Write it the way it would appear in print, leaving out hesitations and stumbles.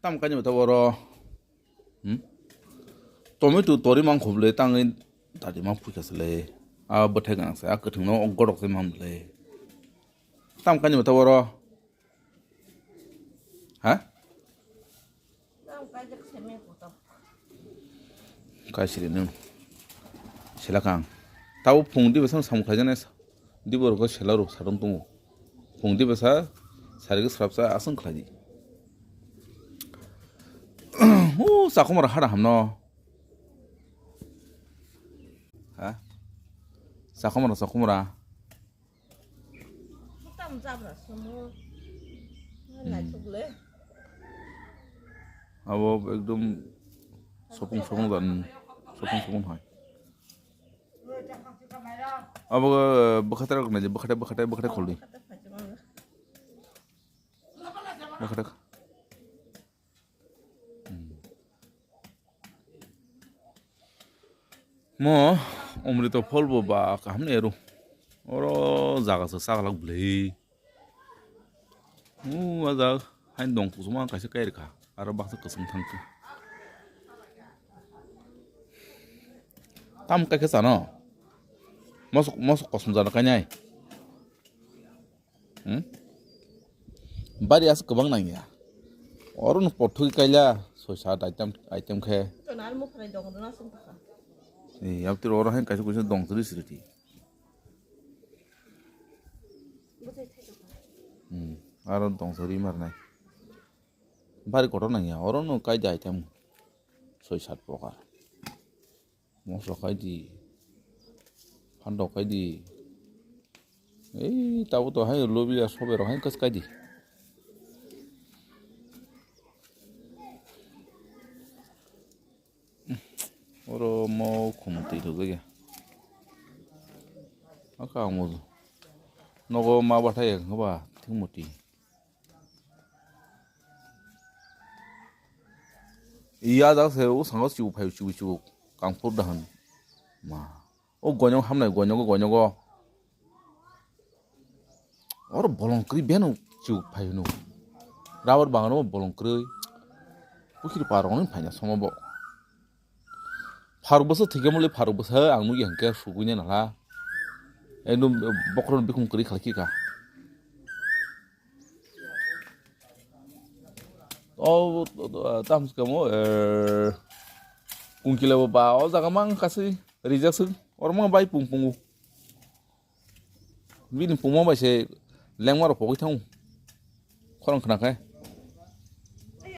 땀까지 못하 벌어. 응? 토마토 또리만 곱래 땅에 다리만 푸겠을래. 아, 버태가나서 아까 등로 엉거럭세만 래. 땀까지 못하 벌어. 하? 땀까지 세미보다. 가시리는 셀라강. 타고 봉디베서 사무카잖아서. 디버거 셀라로 사동동. 봉디베서 사리가 스랍사 아성클라지. 오, 사코마라 하라 함노. 하? 사코마라. 땀 잡았어 뭐. 나 죽래. 아뭐 एकदम 소풍 하이. 아뭐 버카타라 그러지 버카타 콜리. 버카타. 뭐 오므리도 폴보 바 함네로. 어러 자가서 싸갈락 블레이. 우 맞아. 한 동투소만 가시 까이르카. 알아 박서 거승탕. 땀 깎였잖아. masuk kosong zana kanyai. Bari as kebang nang ya. Orang pothu kaila so sat item khe. 또 날 못 팔아 정도 나선 봐. Ni yaptir orang hen kaise kuise dong turi siriti. 무대 태도. Aron dong sori marnai. Bari kotor nang ya. Orang no kai item so sat pokar. Moso kai di 판도 까이디 에이 따부터 하이 로비야 소베로 하이 까스 까이디 오로 뭐 고문도 이러게 아까 아무도 너거 마바타에 그봐 등모티 이야다세요 상어시고 파유시고 강포다한 마 고녀 함나이 고녀고 어러 볼롱크리 베노 지우 파이노 라버 방으로 볼롱크리 부키리 파롱은 파냐 소모보 파루버서 되게 몰래 파루버서 악무기 함께 수구냐 나라 에노 버크론 비콩크리 갈기가 tamska mo kungkila ba o zagamang kasi rejection or mga bay pungpungu bini pungmo ba se lengmaro pokoi thang khorang khana kai